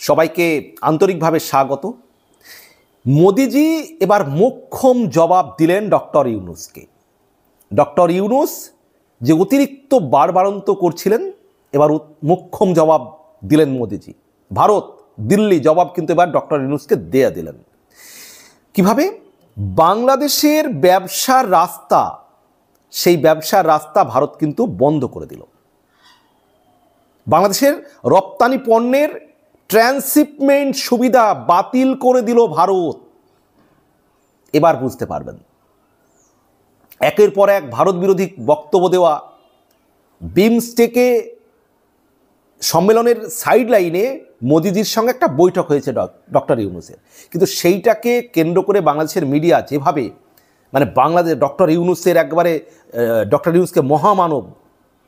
সবাইকে আন্তরিকভাবে স্বাগত। মোদিজি এবার মোক্ষম জবাব দিলেন ডক্টর ইউনূসকে। ডক্টর ইউনূস যে অতিরিক্ত বাড়বাড়ন্ত করছিলেন, এবার মোক্ষম জবাব দিলেন মোদিজি। ভারত, দিল্লি জবাব কিন্তু এবার ডক্টর ইউনূসকে দিয়ে দিলেন। কিভাবে? বাংলাদেশের ব্যবসার রাস্তা, সেই ব্যবসার রাস্তা ভারত কিন্তু বন্ধ করে দিল। বাংলাদেশের রপ্তানি পণ্যের ট্রান্সশিপমেন্ট সুবিধা বাতিল করে দিল ভারত। এবার বুঝতে পারবেন, একের পর এক ভারত বিরোধী বক্তব্য দেওয়া, বিমস্টেকে সম্মেলনের সাইড লাইনে মোদিজির সঙ্গে একটা বৈঠক হয়েছে ডক্টর ইউনূসের, কিন্তু সেইটাকে কেন্দ্র করে বাংলাদেশের মিডিয়া যেভাবে বাংলাদেশ ডক্টর ইউনূসের একবারে ডক্টর ইউনূসকে মহামানব,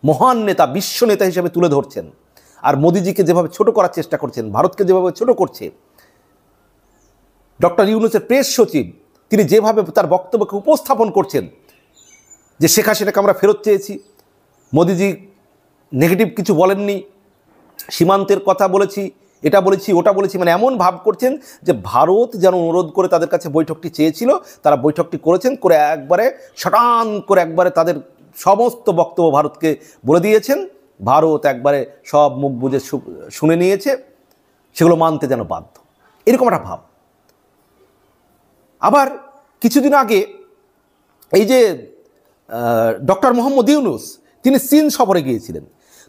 মহান নেতা, বিশ্ব নেতা হিসেবে তুলে ধরছেন, আর মোদিজিকে যেভাবে ছোট করার চেষ্টা করছেন, ভারতকে যেভাবে ছোট করছে, ডক্টর ইউনূসের প্রেস সচিব তিনি যেভাবে তার বক্তব্যকে উপস্থাপন করছেন যে শেখ হাসিনাকে আমরা ফেরত চেয়েছি, মোদিজি নেগেটিভ কিছু বলেননি, সীমান্তের কথা বলেছি, এটা বলেছি, ওটা বলেছি, এমন ভাব করছেন যে ভারত যেন অনুরোধ করে তাদের কাছে বৈঠকটি চেয়েছিল, তারা বৈঠকটি করেছেন, করে একবারে শটান করে একবারে তাদের সমস্ত বক্তব্য ভারতকে বলে দিয়েছেন। ভারত একবারে সব মুখ বুজে শুনে নিয়েছে, সেগুলো মানতে যেন বাধ্য, এরকম একটা ভাব। আবার কিছুদিন আগে এই যে ডক্টর মোহাম্মদ ইউনূস তিনি চীন সফরে গিয়েছিলেন,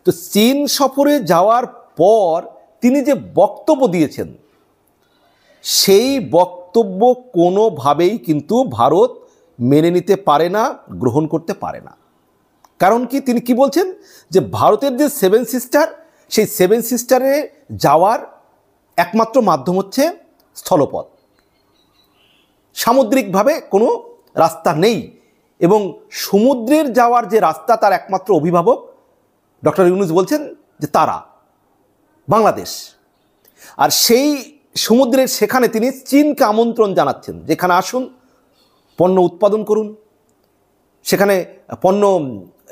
তো চীন সফরে যাওয়ার পর তিনি যে বক্তব্য দিয়েছেন, সেই বক্তব্য কোনোভাবেই কিন্তু ভারত মেনে নিতে পারে না, গ্রহণ করতে পারে না। কারণ কি? তিনি কি বলছেন যে ভারতের যে সেভেন সিস্টার, সেই সেভেন সিস্টারে যাওয়ার একমাত্র মাধ্যম হচ্ছে স্থলপথ, সামুদ্রিকভাবে কোনো রাস্তা নেই, এবং সমুদ্রের যাওয়ার যে রাস্তা তার একমাত্র অভিভাবক ডক্টর ইউনূস বলছেন যে তারা বাংলাদেশ। আর সেই সমুদ্রের সেখানে তিনি চীনকে আমন্ত্রণ জানাচ্ছেন, যেখানে আসুন, পণ্য উৎপাদন করুন, সেখানে পণ্য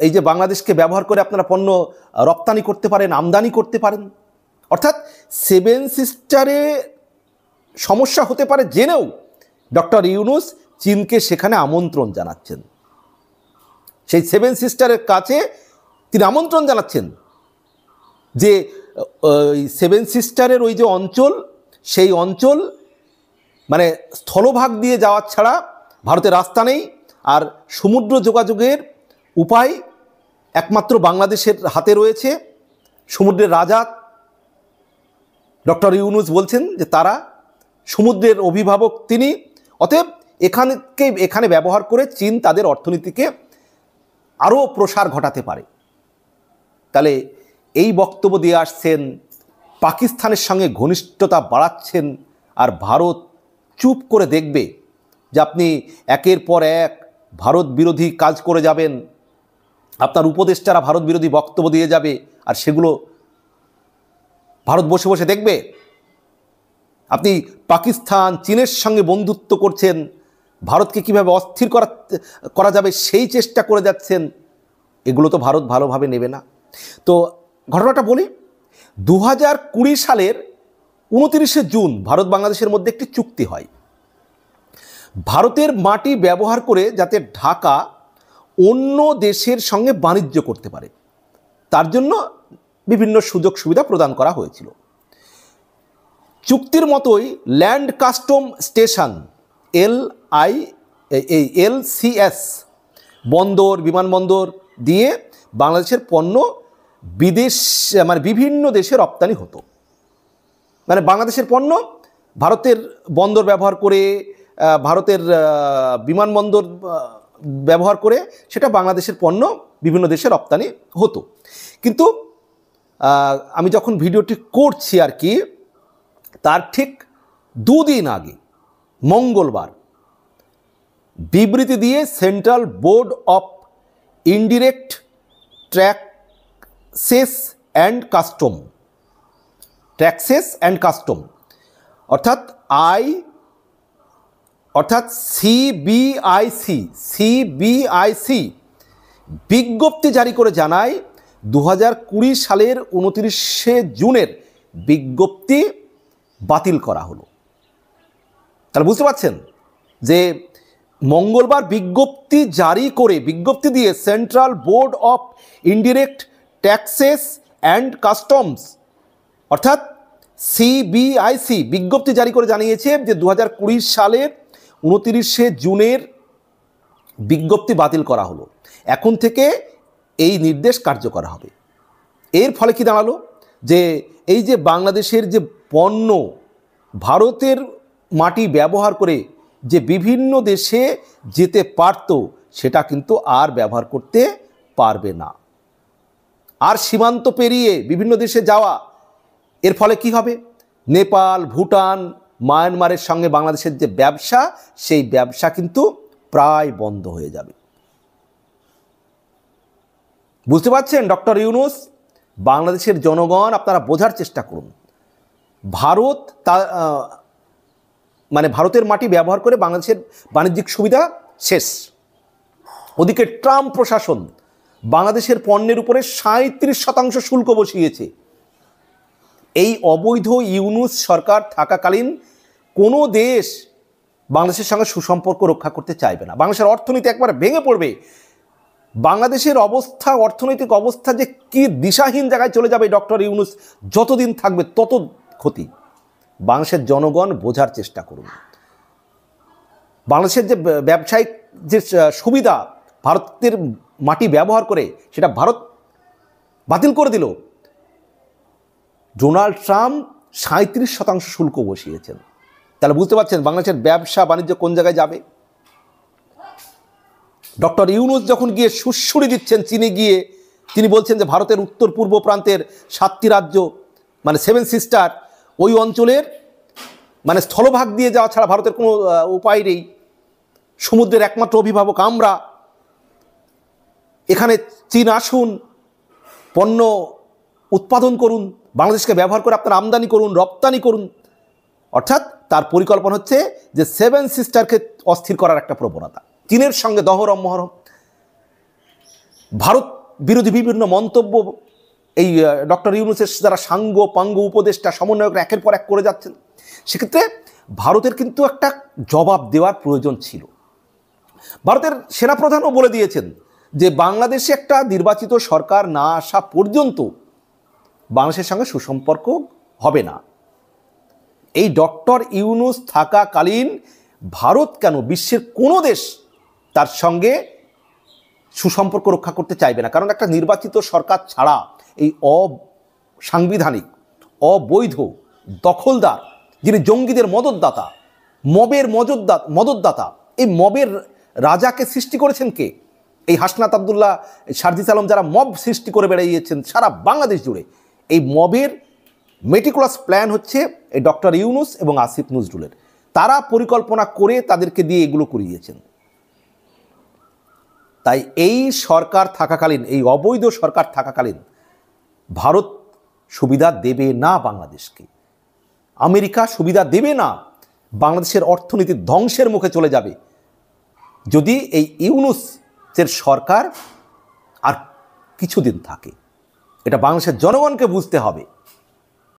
এই যে বাংলাদেশকে ব্যবহার করে আপনারা পণ্য রপ্তানি করতে পারেন, আমদানি করতে পারেন। অর্থাৎ সেভেন সিস্টারে সমস্যা হতে পারে জেনেও ডক্টর ইউনূস চীনকে সেখানে আমন্ত্রণ জানাচ্ছেন। সেই সেভেন সিস্টারের কাছে তিনি আমন্ত্রণ জানাচ্ছেন যে সেভেন সিস্টারের ওই যে অঞ্চল, সেই অঞ্চল স্থলভাগ দিয়ে যাওয়ার ছাড়া ভারতের রাস্তা নেই, আর সমুদ্র যোগাযোগের উপায় একমাত্র বাংলাদেশের হাতে রয়েছে। সমুদ্রের রাজা ডক্টর ইউনূস বলছেন যে তারা সমুদ্রের অভিভাবক তিনি, অতএব এখানে ব্যবহার করে চীন তাদের অর্থনীতিকে আরও প্রসার ঘটাতে পারে। তাহলে এই বক্তব্য দিয়ে আসছেন, পাকিস্তানের সঙ্গে ঘনিষ্ঠতা বাড়াচ্ছেন, আর ভারত চুপ করে দেখবে যে আপনি একের পর এক ভারত বিরোধী কাজ করে যাবেন, আপনার উপদেষ্টারা ভারত বিরোধী বক্তব্য দিয়ে যাবে, আর সেগুলো ভারত বসে বসে দেখবে। আপনি পাকিস্তান, চীনের সঙ্গে বন্ধুত্ব করছেন, ভারতকে কীভাবে অস্থির করা যাবে সেই চেষ্টা করে যাচ্ছেন, এগুলো তো ভারত ভালোভাবে নেবে না। তো ঘটনাটা বলি, 2020 সালের 29শে জুন ভারত বাংলাদেশের মধ্যে একটি চুক্তি হয়, ভারতের মাটি ব্যবহার করে যাতে ঢাকা অন্য দেশের সঙ্গে বাণিজ্য করতে পারে, তার জন্য বিভিন্ন সুযোগ সুবিধা প্রদান করা হয়েছিল। চুক্তির মতোই ল্যান্ড কাস্টম স্টেশন LCS বন্দর, বিমানবন্দর দিয়ে বাংলাদেশের পণ্য বিদেশ বিভিন্ন দেশে রপ্তানি হতো। বাংলাদেশের পণ্য ভারতের বন্দর ব্যবহার করে, ভারতের বিমানবন্দর ব্যবহার করে সেটা বাংলাদেশের পণ্য বিভিন্ন দেশে রপ্তানি হতো। কিন্তু আমি যখন ভিডিওটি করছি আর কি, তার ঠিক 2 দিন আগে মঙ্গলবার বিবৃতি দিয়ে central board of indirect taxes and custom অর্থাৎ সিবিআইসি বিজ্ঞপ্তি জারি করে জানায় 2020 সালের 29শে জুনের বিজ্ঞপ্তি বাতিল করা হলো। তাহলে বুঝতে পারছেন যে মঙ্গলবার বিজ্ঞপ্তি দিয়ে central board of indirect taxes and customs অর্থাৎ সিবিআইসি বিজ্ঞপ্তি জারি করে জানিয়েছে যে 2020 সালের 29শে জুনের বিজ্ঞপ্তি বাতিল করা হলো। এখন থেকে এই নির্দেশ কার্যকর হবে। এর ফলে কি দাঁড়ালো যে এই যে বাংলাদেশের যে পণ্য ভারতের মাটি ব্যবহার করে যে বিভিন্ন দেশে যেতে পারত সেটা কিন্তু আর ব্যবহার করতে পারবে না। আর সীমান্ত পেরিয়ে বিভিন্ন দেশে যাওয়া, এর ফলে কি হবে? নেপাল, ভুটান, মায়ানমারের সঙ্গে বাংলাদেশের যে ব্যবসা, সেই ব্যবসা কিন্তু প্রায় বন্ধ হয়ে যাবে। বুঝতে পারছেন ডক্টর ইউনূস? বাংলাদেশের জনগণ, আপনারা বোঝার চেষ্টা করুন। ভারতের মাটি ব্যবহার করে বাংলাদেশের বাণিজ্যিক সুবিধা শেষ। ওদিকে ট্রাম্প প্রশাসন বাংলাদেশের পণ্যের উপরে 37% শুল্ক বসিয়েছে। এই অবৈধ ইউনূস সরকার থাকাকালীন কোনো দেশ বাংলাদেশের সঙ্গে সুসম্পর্ক রক্ষা করতে চাইবে না। বাংলাদেশের অর্থনীতি একবার ভেঙে পড়বে। বাংলাদেশের অর্থনৈতিক অবস্থা যে কি দিশাহীন জায়গায় চলে যাবে, ডক্টর ইউনূস যতদিন থাকবে তত ক্ষতি। বাংলাদেশের জনগণ বোঝার চেষ্টা করুন। বাংলাদেশের যে ব্যবসায়িক যে সুবিধা ভারতের মাটি ব্যবহার করে, সেটা ভারত বাতিল করে দিল। ডোনাল্ড ট্রাম্প 37% শুল্ক বসিয়েছেন। তাহলে বুঝতে পারছেন বাংলাদেশের ব্যবসা বাণিজ্য কোন জায়গায় যাবে। ডক্টর ইউনূস যখন গিয়ে সুড়সুড়ি দিচ্ছেন চীনে গিয়ে, তিনি বলছেন যে ভারতের উত্তর পূর্ব প্রান্তের 7টি রাজ্য, 7 সিস্টার, ওই অঞ্চলের স্থলভাগ দিয়ে যাওয়া ছাড়া ভারতের কোনো উপায় নেই। সমুদ্রের একমাত্র অভিভাবক আমরা। এখানে চীন আসুন, পণ্য উৎপাদন করুন, বাংলাদেশকে ব্যবহার করে আপনারা আমদানি করুন, রপ্তানি করুন। অর্থাৎ তার পরিকল্পনা হচ্ছে যে 7 সিস্টারকে অস্থির করার একটা প্রবণতা। চীনের সঙ্গে দহরম মহরম, ভারত বিরোধী বিভিন্ন মন্তব্য এই ডক্টর ইউনূসের যারা সাঙ্গ পাঙ্গ উপদেষ্টা সমন্বয়করা একের পর এক করে যাচ্ছেন। সেক্ষেত্রে ভারতের কিন্তু একটা জবাব দেওয়ার প্রয়োজন ছিল। ভারতের সেনাপ্রধানও বলে দিয়েছেন যে বাংলাদেশে একটা নির্বাচিত সরকার না আসা পর্যন্ত বাংলাদেশের সঙ্গে সুসম্পর্ক হবে না। এই ডক্টর ইউনূস থাকাকালীন ভারত কেন, বিশ্বের কোনো দেশ তার সঙ্গে সুসম্পর্ক রক্ষা করতে চাইবে না। কারণ একটা নির্বাচিত সরকার ছাড়া এই অসাংবিধানিক, অবৈধ, দখলদার, যিনি জঙ্গিদের মদতদাতা, মবের মদতদাতা, এই মবের রাজাকে সৃষ্টি করেছেন কে? এই হাসনাত আবদুল্লাহ, শারজিস আলম, যারা মব সৃষ্টি করে বেড়িয়েছেন সারা বাংলাদেশ জুড়ে। এই মবের মেটিকুলাস প্ল্যান হচ্ছে এই ডক্টর ইউনূস এবং আসিফ নজরুলের। তারা পরিকল্পনা করে তাদেরকে দিয়ে এগুলো করিয়েছেন। তাই এই সরকার থাকাকালীন, এই অবৈধ সরকার থাকাকালীন ভারত সুবিধা দেবে না বাংলাদেশকে, আমেরিকা সুবিধা দেবে না। বাংলাদেশের অর্থনীতি ধ্বংসের মুখে চলে যাবে যদি এই ইউনূসের সরকার আর কিছুদিন থাকে। এটা বাংলাদেশের জনগণকে বুঝতে হবে।